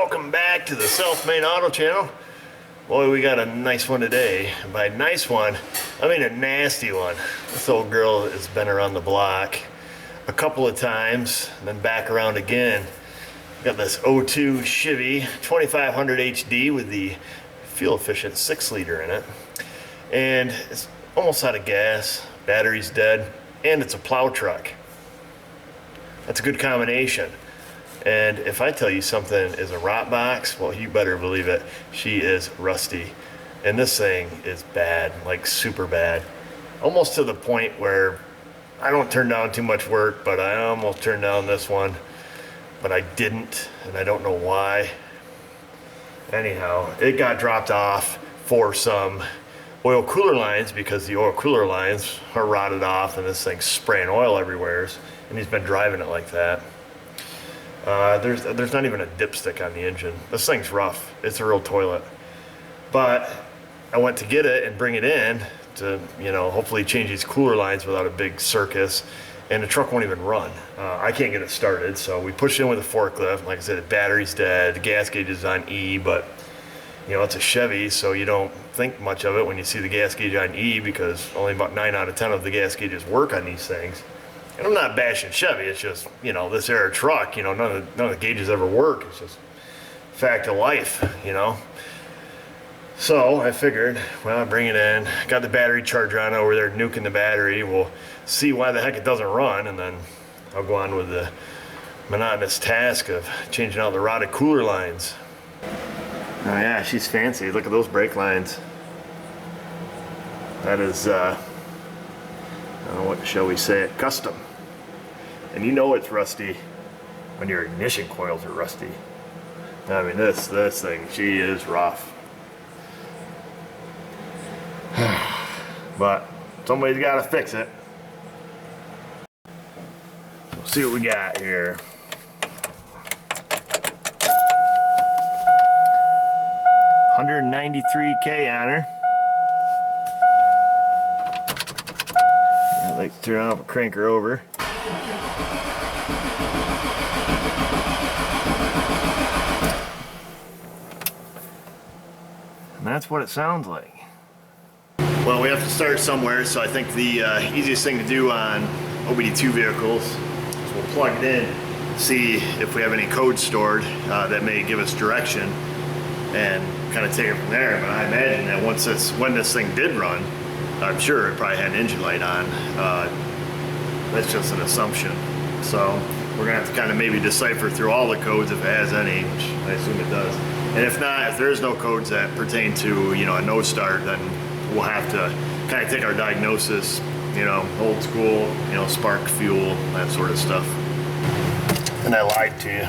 welcome back to the Self-Made Auto Channel. Boy, we got a nice one today. And by nice one, I mean a nasty one. This old girl has been around the block a couple of times, and then back around again. Got this 02 Chevy 2500 HD with the fuel-efficient 6-liter in it. And it's almost out of gas, battery's dead, and it's a plow truck. That's a good combination. And if I tell you something is a rot box, well, you better believe it. She is rusty. And this thing is bad, like super bad. Almost to the point where I don't turn down too much work, but I almost turned down this one. But I didn't, and I don't know why. Anyhow, it got dropped off for some oil cooler lines because the oil cooler lines are rotted off and this thing's spraying oil everywhere. And he's been driving it like that. There's not even a dipstick on the engine. This thing's rough. It's a real toilet. But I went to get it and bring it in to, hopefully change these cooler lines without a big circus. And the truck won't even run. I can't get it started, so we pushed it in with a forklift. Like I said, the battery's dead, the gas gauge is on E, but it's a Chevy, so you don't think much of it when you see the gas gauge on E because only about 9 out of 10 of the gas gauges work on these things. And I'm not bashing Chevy, it's just, this era truck, none of the gauges ever work. It's just fact of life, So I figured, well, I bring it in, got the battery charger on over there, nuking the battery. We'll see why the heck it doesn't run, and then I'll go on with the monotonous task of changing out the rotted cooler lines. Oh yeah, she's fancy. Look at those brake lines. That is, what shall we say it, custom. And it's rusty when your ignition coils are rusty. I mean, this thing, she is rough. But somebody's got to fix it. We'll see what we got here. $193K on her. I'd like to turn off and crank her over. And that's what it sounds like. Well, we have to start somewhere, so I think the easiest thing to do on OBD2 vehicles is we'll plug it in, see if we have any code stored that may give us direction, and kind of take it from there. But I imagine that when this thing did run, I'm sure it probably had an engine light on. That's just an assumption. So we're gonna have to kind of maybe decipher through all the codes if it has any, which I assume it does. And if not, if there's no codes that pertain to a no start, then we'll have to kind of take our diagnosis, old school, spark fuel, that sort of stuff. And I lied to you.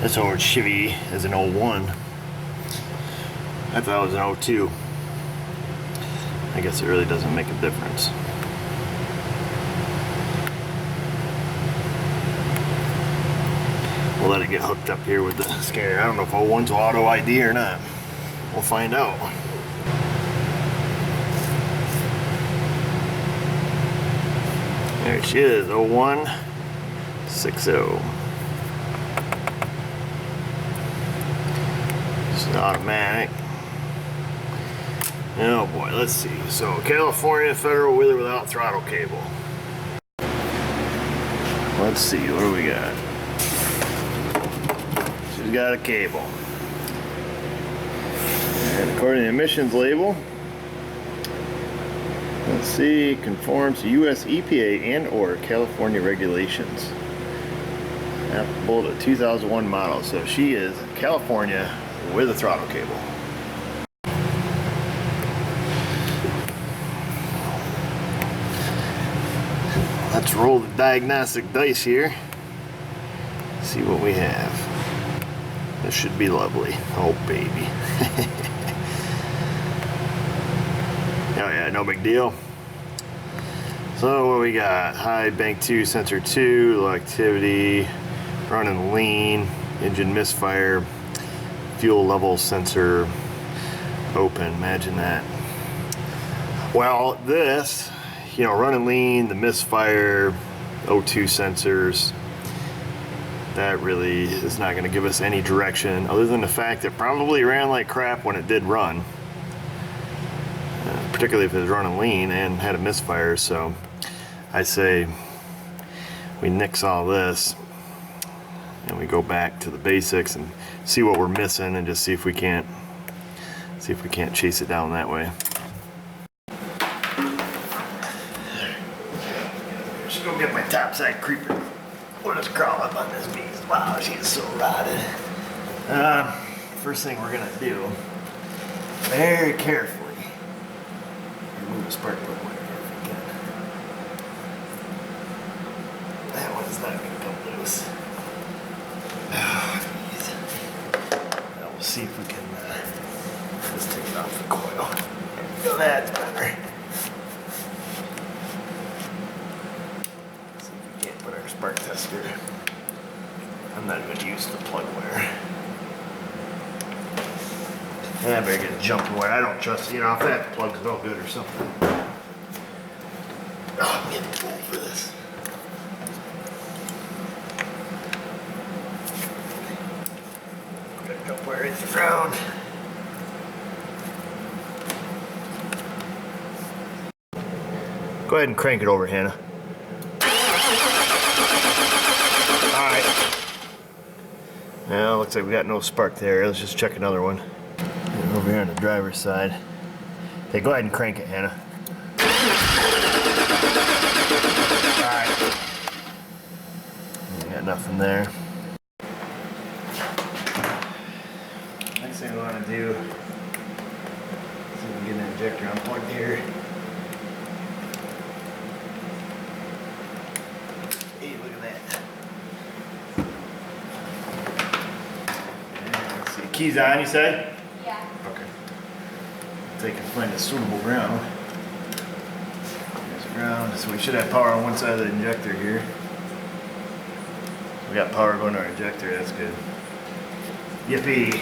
This old Chevy is an 01. I thought it was an 02. I guess it really doesn't make a difference. We'll let it get hooked up here with the scanner. I don't know if 01's auto ID or not. We'll find out. There she is, 0160. It's automatic. Oh boy, let's see. So, California Federal Wheeler without throttle cable. Let's see, what do we got? She's got a cable. And according to the emissions label, let's see, conforms to US EPA and or California regulations. Applicable to 2001 model. So she is California with a throttle cable. Let's roll the diagnostic dice here. See what we have. This should be lovely. Oh baby. Oh yeah, no big deal. So what we got? High bank 2, sensor 2, low activity, running lean, engine misfire, fuel level sensor open. Imagine that. Well, this, running lean, the misfire, O2 sensors, that really is not going to give us any direction other than the fact it probably ran like crap when it did run. Particularly if it was running lean and had a misfire. So I say we nix all this and we go back to the basics and see what we're missing and just see if we can't chase it down that way. Just go get my topside creeper. We'll just crawl up on this beast. Wow, she's so rotted. First thing we're gonna do, very carefully, remove the spark plug wire if we can. That one's not gonna come loose. Now we'll see if we can just take it off the coil. There we go, that's better. See if we can't put our spark tester. I'm not going to use the plug wire. And I better get a jumper wire. I don't trust, you know, if that plug's no good or something. Oh, I'm getting too old for this. Put a jump wire in the ground. Go ahead and crank it over, Hannah. Alright. Now, looks like we got no spark there. Let's just check another one. Over here on the driver's side. Okay, go ahead and crank it, Hannah. Alright. Got nothing there. Next thing we want to do, see if we can get an injector unplugged here. Hey, look at that. And let's see, keys on, you said? Yeah. Okay. So you can find a suitable ground. There's ground, so we should have power on one side of the injector here. We got power going to our injector, that's good. Yippee!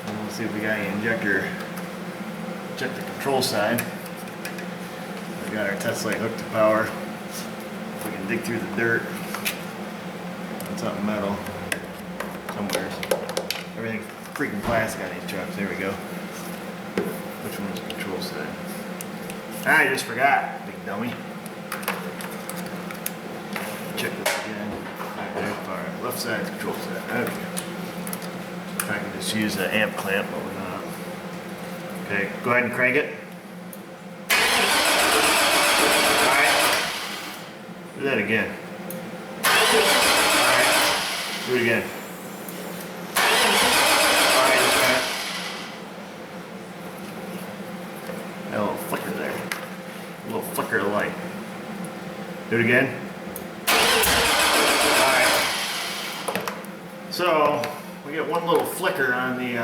And we'll see if we got any injector. Check the control side. We got our test light hooked to power. If we can dig through the dirt. That's something metal. Somewhere. Everything's freaking plastic on these trucks. There we go. Which one was the control side? I just forgot, big dummy. Check this again. Right there, power. Left side, control side. Okay. If I can just use the amp clamp, but we're not. Okay, go ahead and crank it. Alright. Do that again. Alright. Do it again. Alright, just kind of. Got a little flicker there. A little flicker of light. Do it again. So, we get one little flicker on the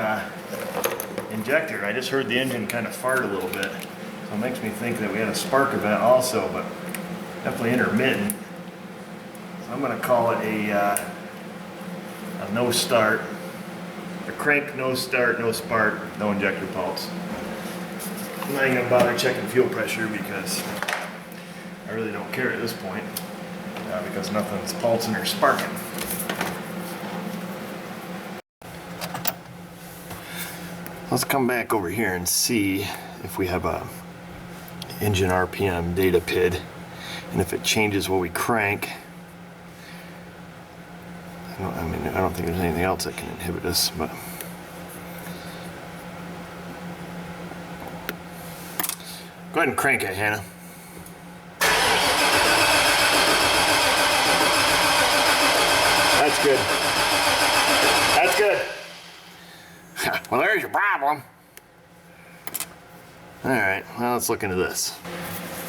injector. I just heard the engine kind of fart a little bit. So it makes me think that we had a spark event also, but definitely intermittent. So I'm going to call it a no start. A crank, no start, no spark, no injector pulse. I'm not even going to bother checking fuel pressure because I really don't care at this point. Because nothing's pulsing or sparking. Let's come back over here and see if we have a engine RPM data PID, and if it changes what we crank. I don't think there's anything else that can inhibit us, but go ahead and crank it, Hannah. That's good. That's good. Well, there's your problem. All right, well, let's look into this.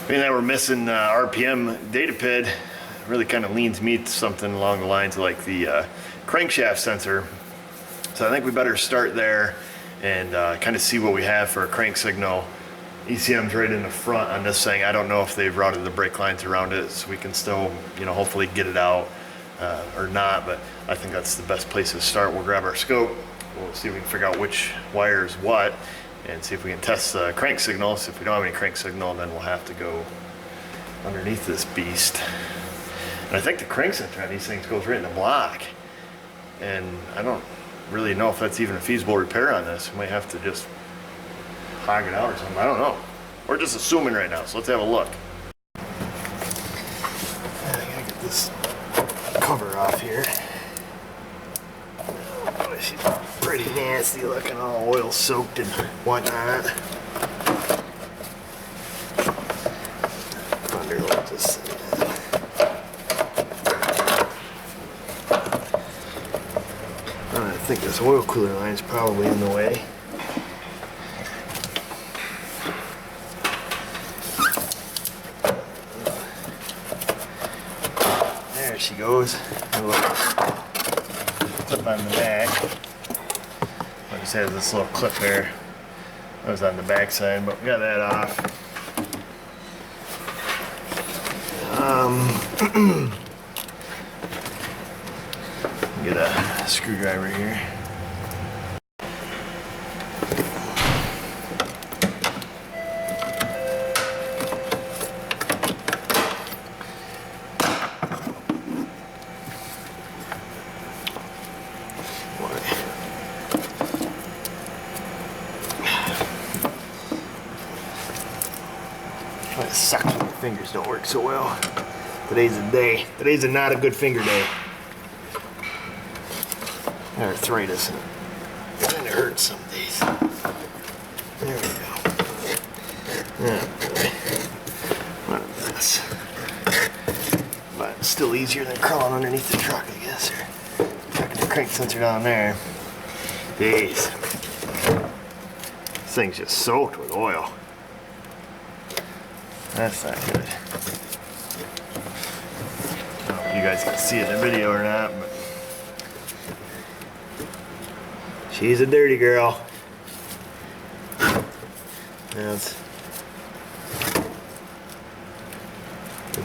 Being that we're missing RPM data PID, really kind of leans me to something along the lines of like the crankshaft sensor. So I think we better start there and kind of see what we have for a crank signal. ECM's right in the front on this thing. I don't know if they've routed the brake lines around it, so we can still, you know, hopefully get it out or not, but I think that's the best place to start. We'll grab our scope. We'll see if we can figure out which wire is what and see if we can test the crank signals. If we don't have any crank signal, then we'll have to go underneath this beast. And I think the crank center on these things goes right in the block. And I don't really know if that's even a feasible repair on this. We might have to just hog it out or something. I don't know. We're just assuming right now, so let's have a look. I gotta get this cover off here. Oh, she's pretty nasty looking, all oil soaked and whatnot. Under this. I think this oil cooler line is probably in the way. There she goes. Clip on the back. Like I said, this little clip here. That was on the back side, but we got that off. Get a screwdriver here. It sucks when your fingers don't work so well. Today's a day. Today's not a good finger day. Arthritis. It kind of hurts some days. There we go. Oh boy. What a mess. But it's still easier than crawling underneath the truck, I guess, or tucking the crank sensor down there. Jeez. This thing's just soaked with oil. That's not good. I don't know if you guys can see it in the video or not, but she's a dirty girl. Now let's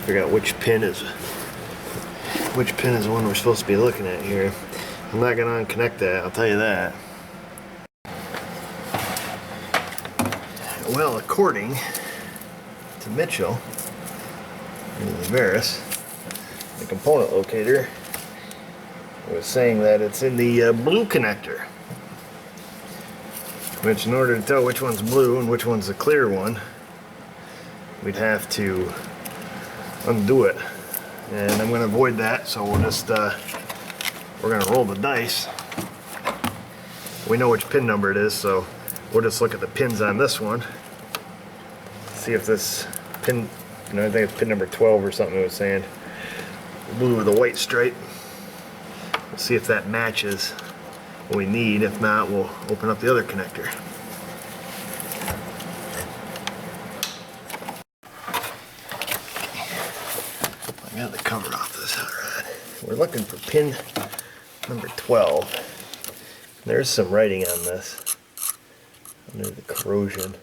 figure out which pin is the one we're supposed to be looking at here. I'm not gonna unconnect that, I'll tell you that. Well, according to Mitchell in the Veris, the component locator was saying that it's in the blue connector, which in order to tell which one's blue and which one's the clear one, we'd have to undo it, and I'm going to avoid that, so we'll just we're going to roll the dice. We know which pin number it is, so we'll just look at the pins on this one, see if this pin, I think it's pin number 12 or something it was saying, blue with a white stripe. We'll see if that matches what we need. If not, we'll open up the other connector. I got the cover off this hot rod. We're looking for pin number 12. There's some writing on this under the corrosion.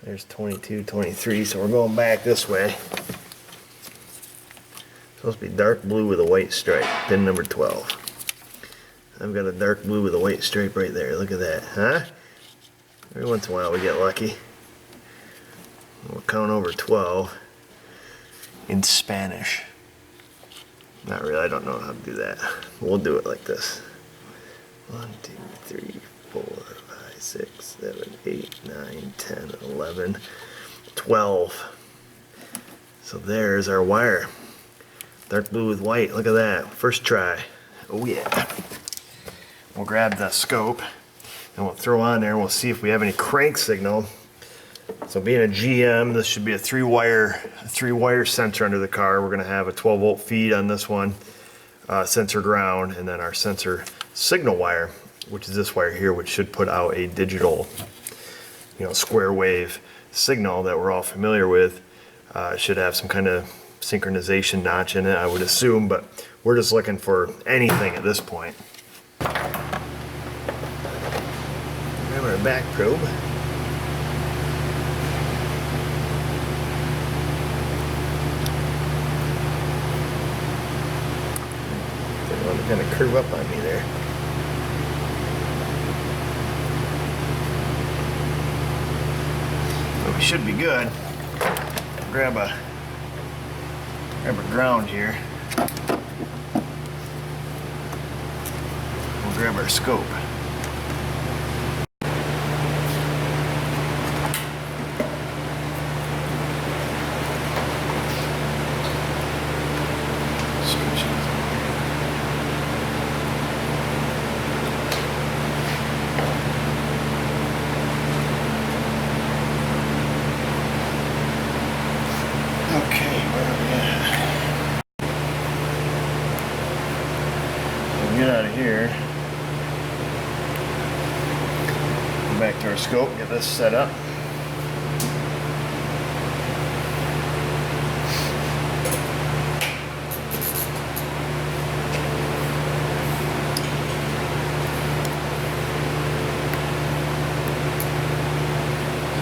There's 22, 23, so we're going back this way. Supposed to be dark blue with a white stripe, pin number 12. I've got a dark blue with a white stripe right there. Look at that, huh? Every once in a while we get lucky. We'll count over 12 in Spanish. Not really, I don't know how to do that. We'll do it like this. 1, 2, 3, 4, 5, 6, 7, 8, 9, 10, 11, 12. So there's our wire. Dark blue with white, look at that. First try. Oh yeah. We'll grab the scope and we'll throw on there and we'll see if we have any crank signal. So being a GM, this should be a three wire sensor under the car. We're gonna have a 12 volt feed on this one, sensor ground, and then our sensor signal wire, which is this wire here, which should put out a digital, square wave signal that we're all familiar with. It should have some kind of synchronization notch in it, I would assume, but we're just looking for anything at this point. Grab our back probe. Didn't want to kind of curve up on me there. But we should be good. Grab a ground here. We'll grab our scope. Okay, where are we at? We'll get out of here. Go back to our scope, get this set up.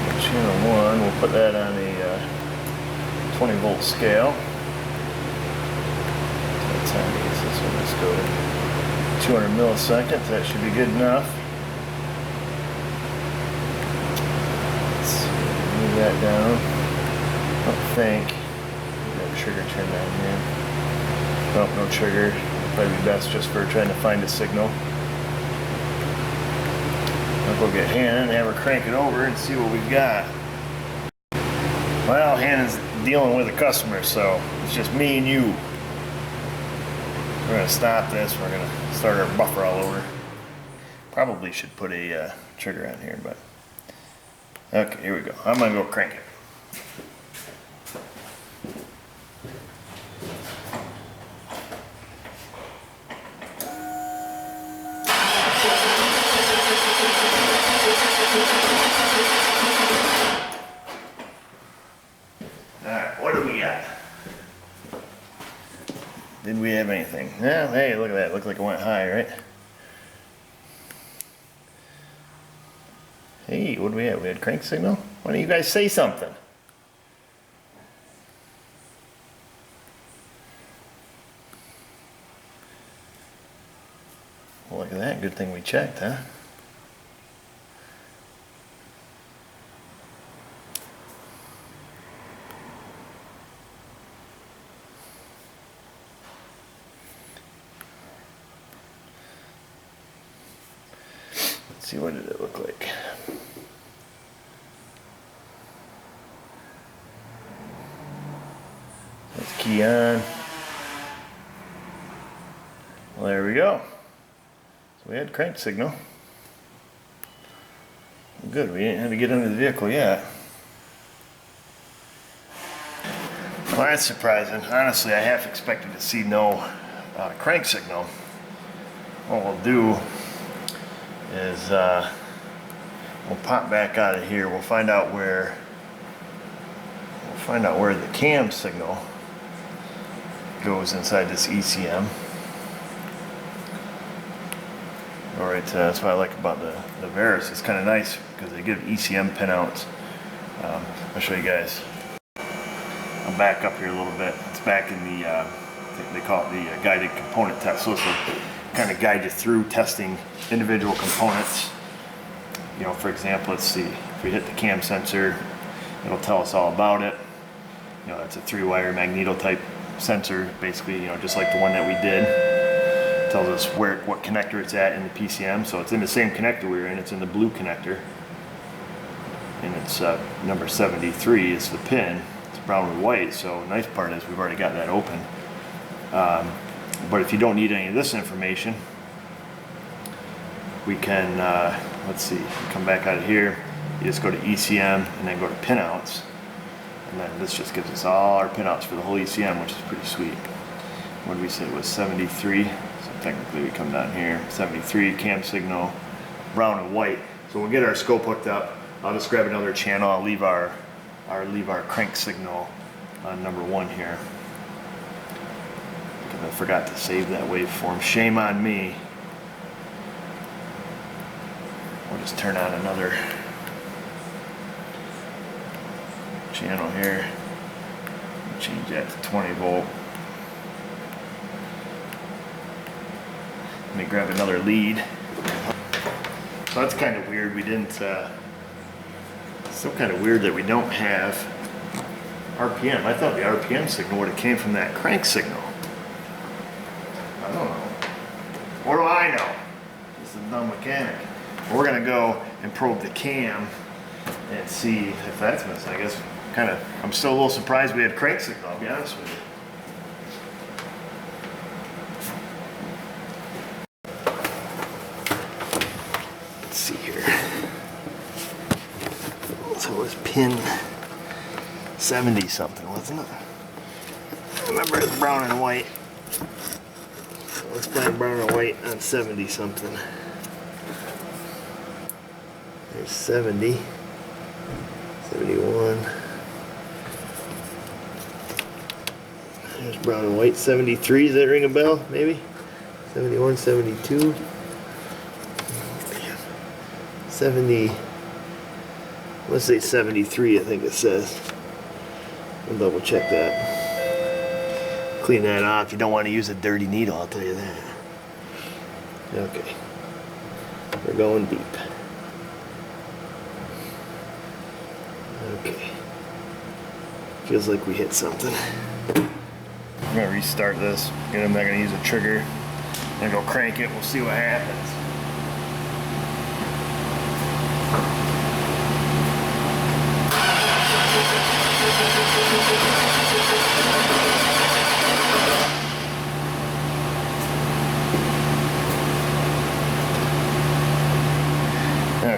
So channel 1, we'll put that on the 20-volt scale. What time is this one? Let's go to 200 milliseconds. That should be good enough. Let's move that down. I don't think. No trigger turned down here. Nope, no trigger. Probably be best just for trying to find a signal. We'll get Hannah and have her crank it over and see what we've got. Well, Hannah's dealing with a customer, so it's just me and you. We're gonna stop this. We're gonna start our buffer all over. Probably should put a trigger on here, but okay, here we go. I'm gonna go crank it. Alright, what do we got? Did we have anything? Yeah, hey, look at that. Looked like it went high, right? Hey, what do we have? We had crank signal? Why don't you guys say something? Well, look at that. Good thing we checked, huh? Let's see, what did it look like? Let's key on. Well, there we go. So we had crank signal. Good, we didn't have to get under the vehicle yet. Well, that's surprising. Honestly, I half expected to see no crank signal. What we'll do is we'll pop back out of here. We'll find out where the cam signal goes inside this ECM. All right, that's what I like about the Veris. It's kind of nice because they give ECM pinouts. I'll show you guys. I'll back up here a little bit. It's back in the they call it the guided component test. So it's kind of guide you through testing individual components. You know, for example, let's see, if we hit the cam sensor, it'll tell us all about it. You know, that's a 3-wire magneto type sensor, basically, you know, just like the one that we did. It tells us what connector it's at in the PCM. So it's in the same connector we were in. It's in the blue connector, and it's number 73 is the pin. It's brown and white. So the nice part is we've already got that open. But if you don't need any of this information, we can, let's see, come back out of here, you just go to ECM and then go to pinouts. And then this just gives us all our pinouts for the whole ECM, which is pretty sweet. What did we say it was? 73. So technically we come down here, 73, cam signal, brown and white. So we'll get our scope hooked up. I'll just grab another channel. I'll leave our crank signal on number 1 here. I forgot to save that waveform. Shame on me. We'll just turn on another channel here. Change that to 20 volt. Let me grab another lead. So that's kind of weird. We didn't. Still kind of weird that we don't have RPM. I thought the RPM signal would have came from that crank signal. a dumb mechanic. We're gonna go and probe the cam and see if that's missing. I guess I'm still a little surprised we had crank signal, I'll be honest with you. Let's see here. So it was pin 70 something, wasn't it? I remember it's brown and white. So let's play brown and white on 70 something. There's 70, 71. There's brown and white, 73. Does that ring a bell? Maybe? 71, 72. 70. Let's say 73, I think it says. I'll double check that. Clean that off. You don't want to use a dirty needle, I'll tell you that. Okay. We're going deep. Okay. Feels like we hit something. I'm gonna restart this. I'm not gonna use a trigger. I'm gonna go crank it. We'll see what happens.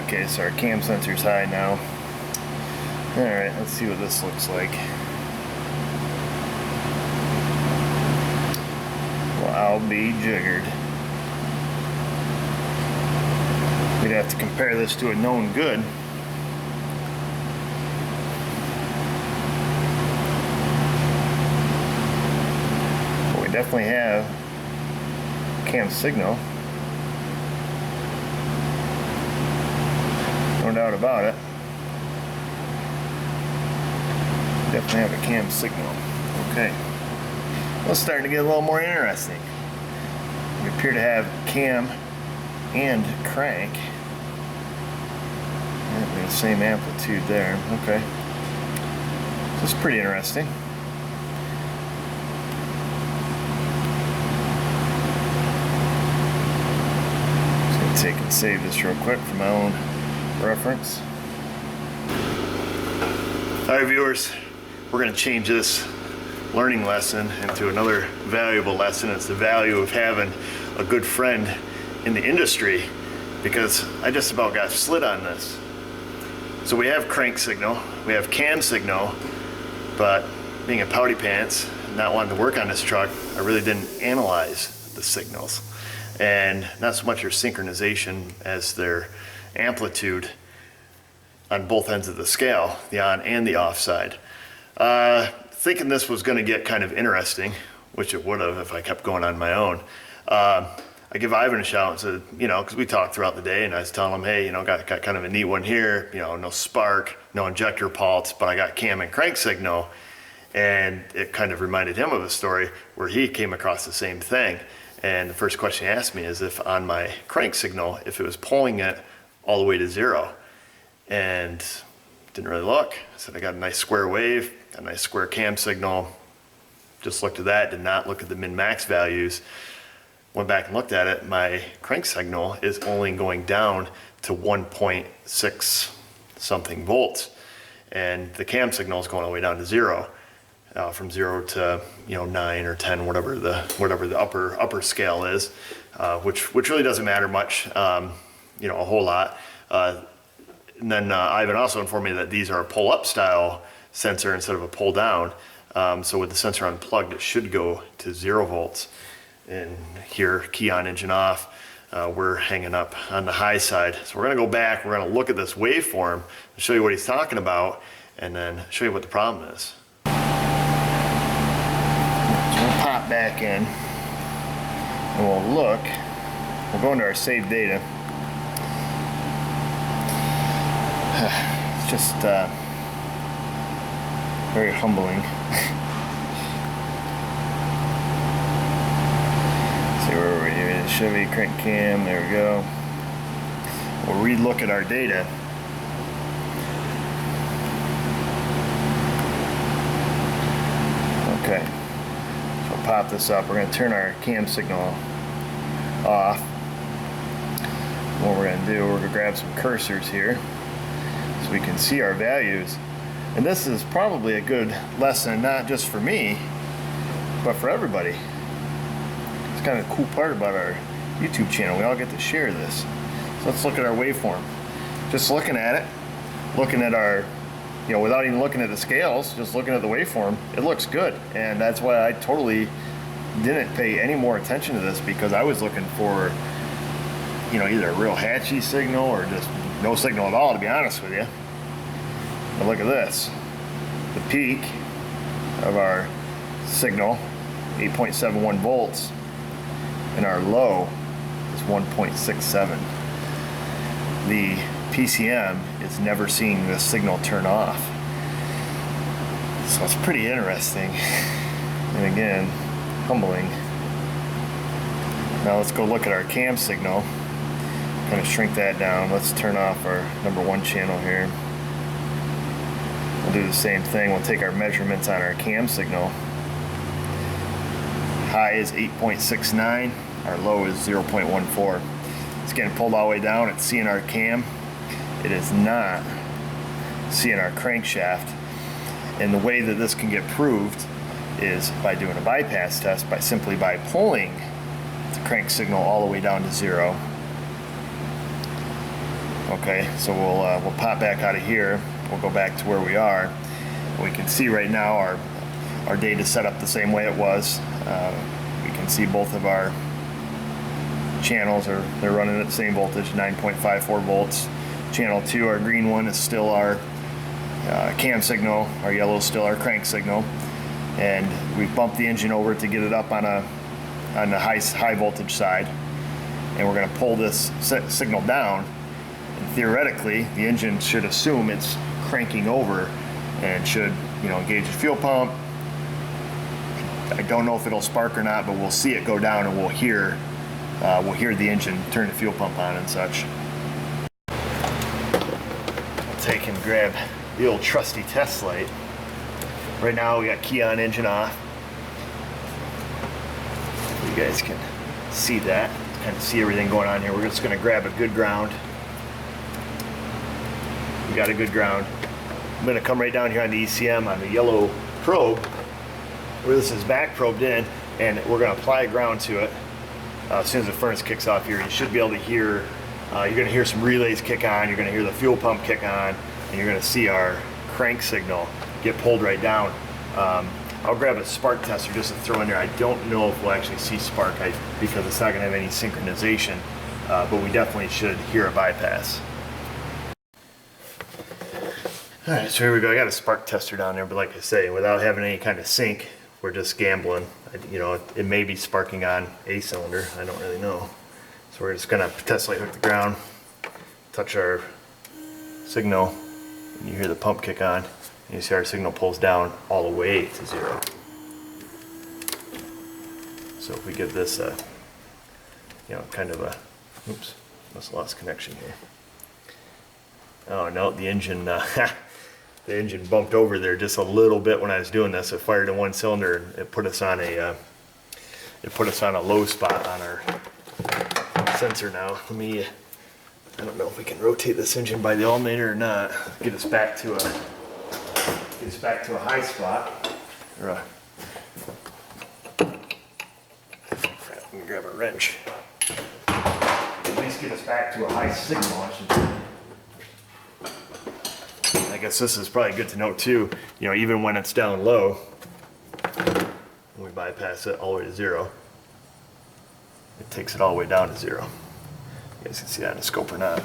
Okay, so our cam sensor's high now. Alright, let's see what this looks like. Well, I'll be jiggered. We'd have to compare this to a known good. But we definitely have cam signal. No doubt about it. Definitely have a cam signal. Okay. Well, it's starting to get a little more interesting. We appear to have cam and crank. And the same amplitude there. Okay. This is pretty interesting. Just gonna take and save this real quick for my own reference. Alright viewers, we're going to change this learning lesson into another valuable lesson. It's the value of having a good friend in the industry, because I just about got slid on this. So we have crank signal, we have cam signal, but being a pouty pants, not wanting to work on this truck, I really didn't analyze the signals. And not so much their synchronization as their amplitude on both ends of the scale, the on and the off side. Thinking this was going to get kind of interesting, which it would have if I kept going on my own. I give Ivan a shout and said, because we talked throughout the day, and I was telling him, hey, got kind of a neat one here, no spark, no injector pulse, but I got cam and crank signal. And it kind of reminded him of a story where he came across the same thing. And the first question he asked me is if on my crank signal, if it was pulling it all the way to 0. And didn't really look. I said, I got a nice square wave, got a nice square cam signal. Just looked at that, did not look at the min-max values. Went back and looked at it. My crank signal is only going down to 1.6 something volts. And the cam signal is going all the way down to 0. From 0 to 9 or 10, whatever the upper scale is, which really doesn't matter much, a whole lot. And then Ivan also informed me that these are a pull-up style sensor instead of a pull-down. So with the sensor unplugged, it should go to 0 volts. And here, key on, engine off, we're hanging up on the high side. So we're going to go back, we're going to look at this waveform and show you what he's talking about, and then show you what the problem is. So we'll pop back in, and we'll look. We'll go into our saved data. It's just very humbling. See where we're at. Chevy crank cam, there we go. We'll re-look at our data. Okay, so we'll pop this up. We're going to turn our cam signal off. What we're going to do, we're going to grab some cursors here so we can see our values. And this is probably a good lesson, not just for me, but for everybody. It's kind of a cool part about our YouTube channel. We all get to share this. So let's look at our waveform. Just looking at it, looking at our, without even looking at the scales, just looking at the waveform, it looks good. And that's why I totally didn't pay any more attention to this, because I was looking for, either a real hatchy signal or just no signal at all, to be honest with you. But look at this. The peak of our signal, 8.71 volts, and our low is 1.67. The PCM is never seeing this signal turn off. So it's pretty interesting. And again, humbling. Now let's go look at our cam signal. Kind of shrink that down. Let's turn off our number 1 channel here. We'll do the same thing. We'll take our measurements on our cam signal. High is 8.69. Our low is 0.14. It's getting pulled all the way down. It's seeing our cam. It is not seeing our crankshaft. And the way that this can get proved is by doing a bypass test, simply by pulling the crank signal all the way down to 0. Okay, so we'll pop back out of here. We'll go back to where we are. We can see right now our data set up the same way it was. We can see both of our channels they're running at the same voltage, 9.54 volts. Channel 2, our green one, is still our cam signal. Our yellow is still our crank signal. And we've bumped the engine over to get it up on the high voltage side. And we're going to pull this signal down. And theoretically, the engine should assume it's cranking over and should, engage the fuel pump. I don't know if it'll spark or not, but we'll see it go down, and we'll hear the engine turn the fuel pump on and such. I'll take and grab the old trusty test light. Right now we got key on, engine off. You guys can see that, kind of see everything going on here. We're just going to grab a good ground. We got a good ground. I'm going to come right down here on the ECM on the yellow probe, where this is back probed in, and we're going to apply ground to it. As soon as the furnace kicks off here, you should be able to hear, you're going to hear some relays kick on, you're going to hear the fuel pump kick on, and you're going to see our crank signal get pulled right down. I'll grab a spark tester just to throw in there. I don't know if we'll actually see spark because it's not going to have any synchronization, but we definitely should hear a bypass. Alright, so here we go. I got a spark tester down there, but like I say, without having any kind of sync, we're just gambling. It may be sparking on a cylinder. I don't really know. So we're just going to test light hook the ground, touch our signal, and you hear the pump kick on. And you see our signal pulls down all the way to 0. So if we give this a, kind of a, oops, must have lost connection here. Oh no, the engine, the engine bumped over there just a little bit when I was doing this. It fired in one cylinder, and it put us on a low spot on our sensor now. I don't know if we can rotate this engine by the alternator or not. Get us back to a high spot. Or let me grab a wrench. At least get us back to a high signal, I should say. I guess this is probably good to note too, even when it's down low, when we bypass it all the way to 0, it takes it all the way down to 0. You guys can see that in the scope or not.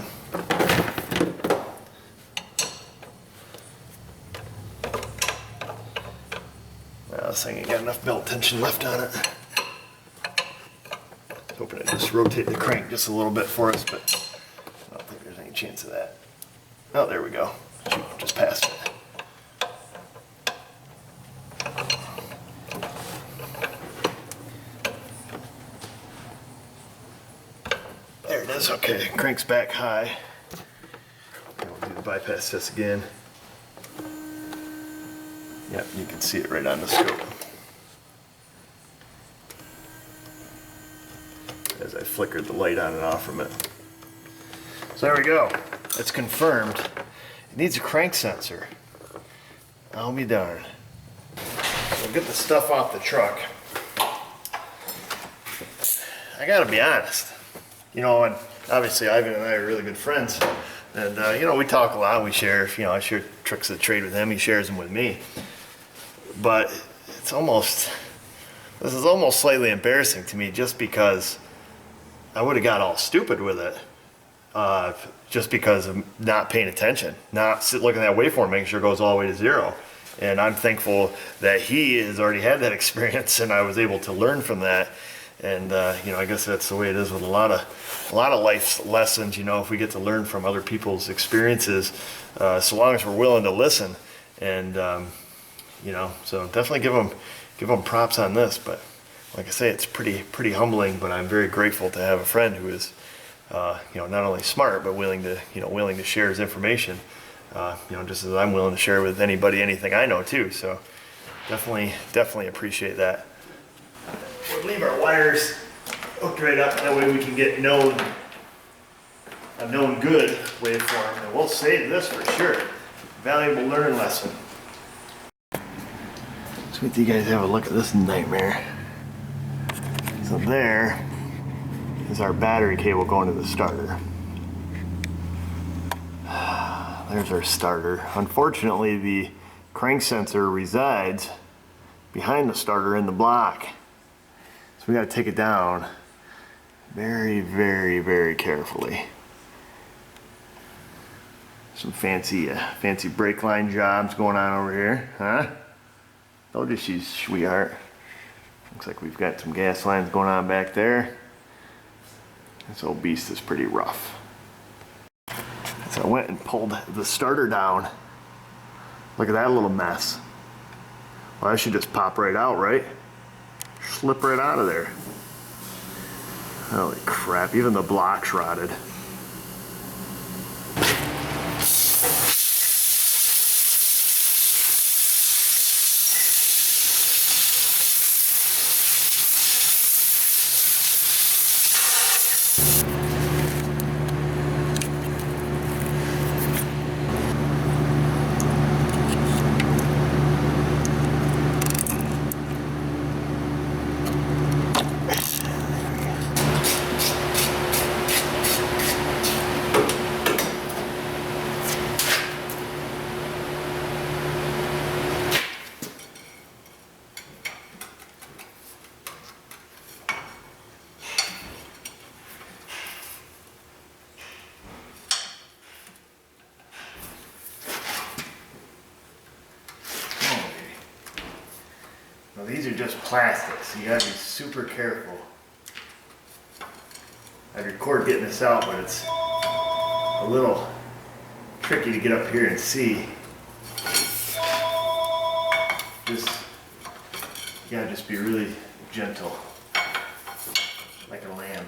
Well, this thing ain't got enough belt tension left on it. Hoping to just rotate the crank just a little bit for us, but I don't think there's any chance of that. Oh, there we go. Shoot, just passed it. There it is. Okay, crank's back high. We'll do the bypass test again. Yep, you can see it right on the scope. As I flickered the light on and off from it. So there we go. It's confirmed. It needs a crank sensor. I'll be darned. We'll get the stuff off the truck. I gotta be honest. You know, and obviously Ivan and I are really good friends. And, you know, we talk a lot. We share, you know, I share tricks of the trade with him. He shares them with me. But it's almost, this is almost slightly embarrassing to me just because I would have got all stupid with it. Just because of not paying attention, not looking at that waveform, making sure it goes all the way to 0. And I'm thankful that he has already had that experience and I was able to learn from that. And, you know, I guess that's the way it is with a lot of life's lessons, you know, if we get to learn from other people's experiences, so long as we're willing to listen. And, you know, so definitely give them props on this. But like I say, it's pretty humbling, but I'm very grateful to have a friend who is, you know, not only smart, but willing to share his information, you know, just as I'm willing to share with anybody anything I know too. So definitely appreciate that. We'll leave our wires hooked right up, that way we can get a known good waveform, and we'll save this for sure. Valuable learning lesson. Let's let you guys have a look at this nightmare. So there is our battery cable going to the starter. There's our starter. Unfortunately, the crank sensor resides behind the starter in the block. So we got to take it down very carefully. Some fancy brake line jobs going on over here, huh? Told you she's sweetheart. Looks like we've got some gas lines going on back there. This old beast is pretty rough. So I went and pulled the starter down. Look at that little mess. Well, I should just pop right out, right? Slip right out of there. Holy crap, even the block's rotted. Now these are just plastics, so you gotta be super careful. I record getting this out, but it's a little tricky to get up here and see. Just, you gotta just be really gentle, like a lamb.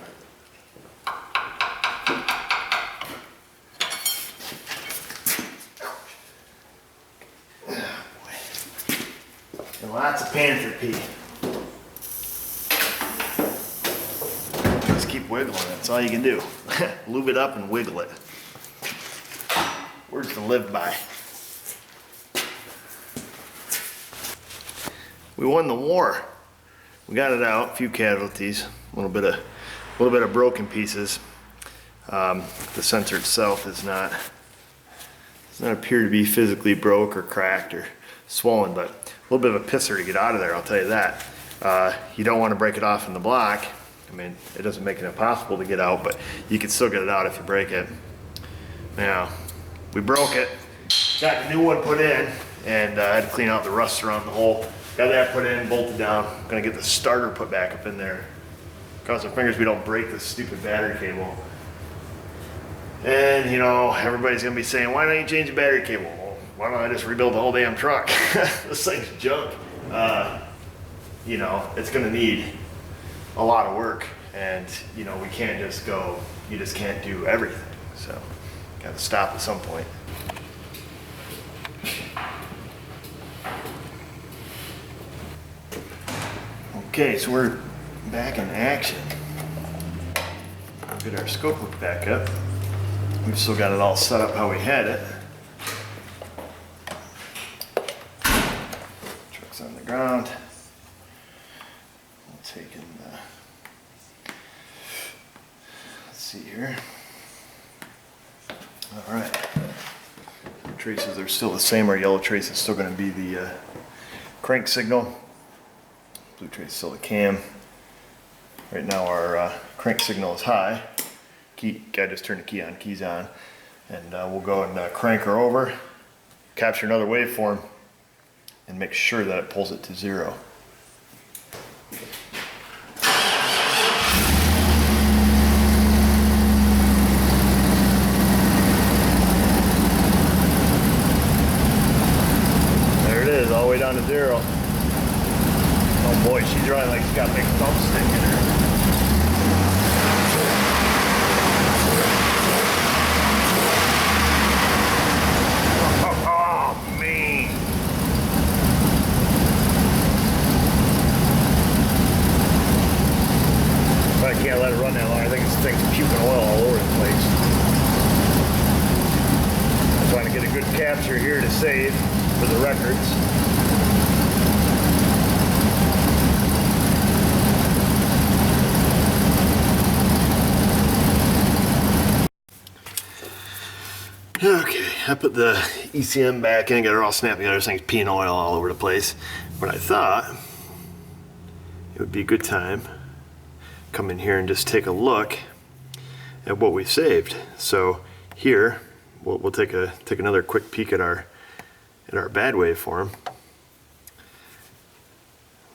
And lots of panther pee. Just keep wiggling it, that's all you can do. Lube it up and wiggle it. Words to live by. We won the war. We got it out, a few casualties, a little bit of broken pieces. The sensor itself does not appear to be physically broke or cracked or swollen, but a little bit of a pisser to get out of there, I'll tell you that. You don't want to break it off in the block. I mean, it doesn't make it impossible to get out, but you can still get it out if you break it. Now, we broke it, got the new one put in, and I had to clean out the rust around the hole. Got that put in, bolted down. Gonna get the starter put back up in there. Cross our fingers we don't break this stupid battery cable. And you know, everybody's gonna be saying, why don't you change the battery cable? Well, why don't I just rebuild the whole damn truck? This thing's junk. You know, it's gonna need a lot of work, and you know, we can't just go, you just can't do everything. So, gotta stop at some point. Okay, so we're back in action. We'll get our scope hook back up. We've still got it all set up how we had it. Truck's on the ground. We'll take in the, let's see here. All right. Traces are still the same. Our yellow trace is still going to be the crank signal. Blue trace is still the cam. Right now our crank signal is high. I just turned the key on, key's on. And we'll go and crank her over, capture another waveform, and make sure that it pulls it to 0. There it is, all the way down to 0. Oh boy, she's running like she's got a big thumbstick in her. I can't let it run that long. I think this thing's puking oil all over the place. I'm trying to get a good capture here to save for the records. Okay, I put the ECM back in, got it all snapped together. This thing's peeing oil all over the place. But I thought it would be a good time come in here and just take a look at what we saved. So here we'll take another quick peek at our bad waveform.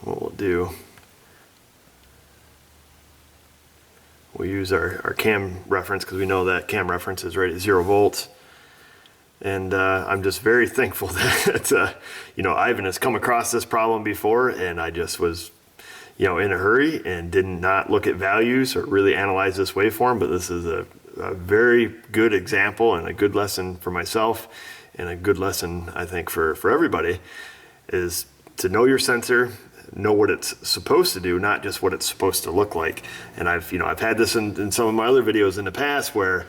What we'll do, we'll use our cam reference because we know that cam reference is right at 0 volts. And I'm just very thankful that you know, Ivan has come across this problem before, and I just was, you know, in a hurry and did not look at values or really analyze this waveform. But this is a very good example and a good lesson for myself, and a good lesson I think for everybody, is to know your sensor, know what it's supposed to do, not just what it's supposed to look like. And I've had this in some of my other videos in the past where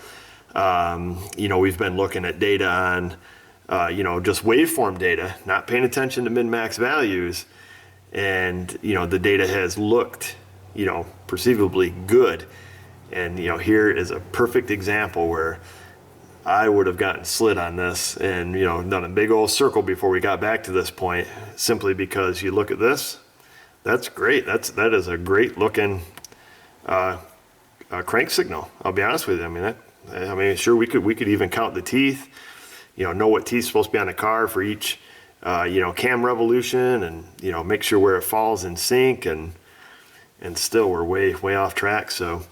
you know, we've been looking at data on you know, just waveform data, not paying attention to min-max values. And, you know, the data has looked, you know, perceivably good. And, you know, here is a perfect example where I would have gotten slid on this and, you know, done a big old circle before we got back to this point, simply because you look at this, that's great. That is a great looking crank signal. I'll be honest with you. I mean, sure, we could even count the teeth, you know what teeth's supposed to be on a car for each you know, cam revolution, and, you know, make sure where it falls in sync, and still we're way off track. So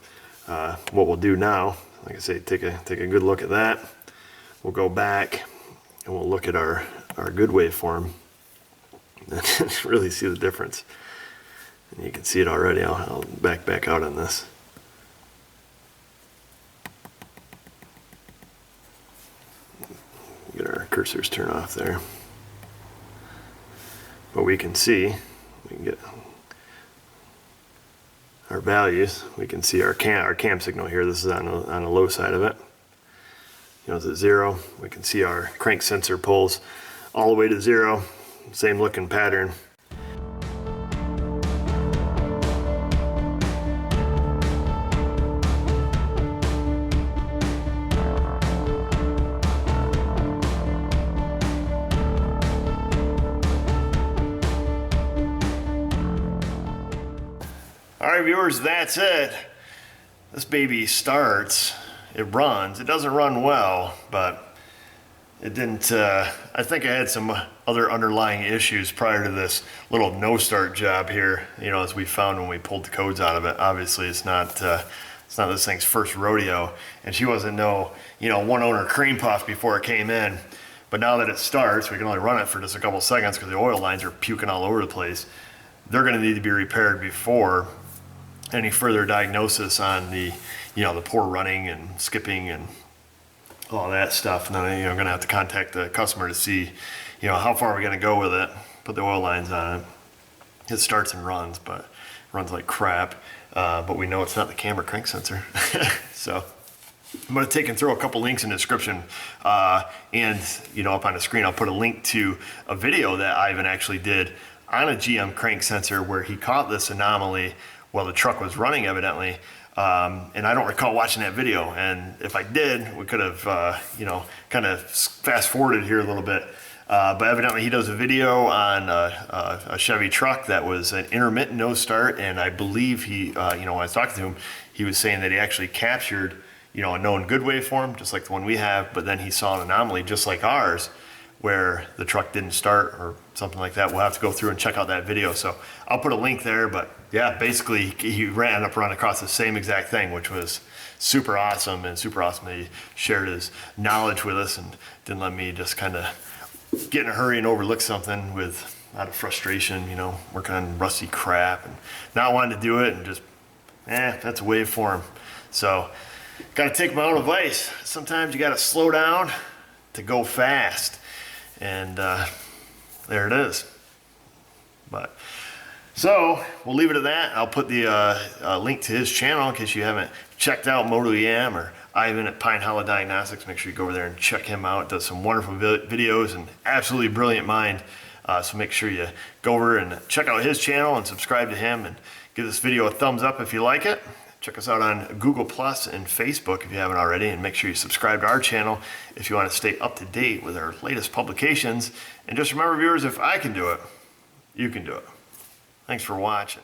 what we'll do now, like I say, take a good look at that. We'll go back and we'll look at our good waveform and really see the difference. And you can see it already. I'll back out on this. Get our cursors turned off there. But we can see, we can get our values. We can see our cam signal here. This is on the low side of it. You know, it's at 0. We can see our crank sensor pulls all the way to 0. Same looking pattern. All right, viewers, that's it. This baby starts, it runs. It doesn't run well, but it didn't, I think I had some other underlying issues prior to this little no start job here, you know, as we found when we pulled the codes out of it. Obviously, it's not this thing's first rodeo, and she wasn't no, you know, one owner cream puff before it came in. But now that it starts, we can only run it for just a couple seconds because the oil lines are puking all over the place. They're gonna need to be repaired before any further diagnosis on the, you know, the poor running and skipping and all that stuff. And then, you know, I'm gonna have to contact the customer to see, you know, how far we're gonna go with it, put the oil lines on it. It starts and runs, but runs like crap. But we know it's not the camera crank sensor. So I'm going to take and throw a couple links in the description, and up on the screen I'll put a link to a video that Ivan actually did on a GM crank sensor where he caught this anomaly while the truck was running evidently. And I don't recall watching that video, and if I did, we could have kind of fast forwarded here a little bit. But evidently he does a video on a Chevy truck that was an intermittent no start, and I believe he, when I was talking to him, he was saying that he actually captured, a known good waveform, just like the one we have, but then he saw an anomaly just like ours, where the truck didn't start or something like that. We'll have to go through and check out that video. So I'll put a link there, but yeah, basically he ran across the same exact thing, which was super awesome, and super awesome that he shared his knowledge with us and didn't let me just kind of get in a hurry and overlook something out of frustration, working on rusty crap and not wanting to do it and just, that's a waveform. So got to take my own advice. Sometimes you got to slow down to go fast. And there it is. But so we'll leave it at that. I'll put the link to his channel in case you haven't checked out Moto EM or Ivan at Pine Hollow Diagnostics. Make sure you go over there and check him out. Does some wonderful videos and absolutely brilliant mind. So make sure you go over and check out his channel and subscribe to him, and give this video a thumbs up if you like it. Check us out on Google Plus and Facebook if you haven't already, and make sure you subscribe to our channel if you want to stay up to date with our latest publications. And just remember, viewers, if I can do it, you can do it. Thanks for watching.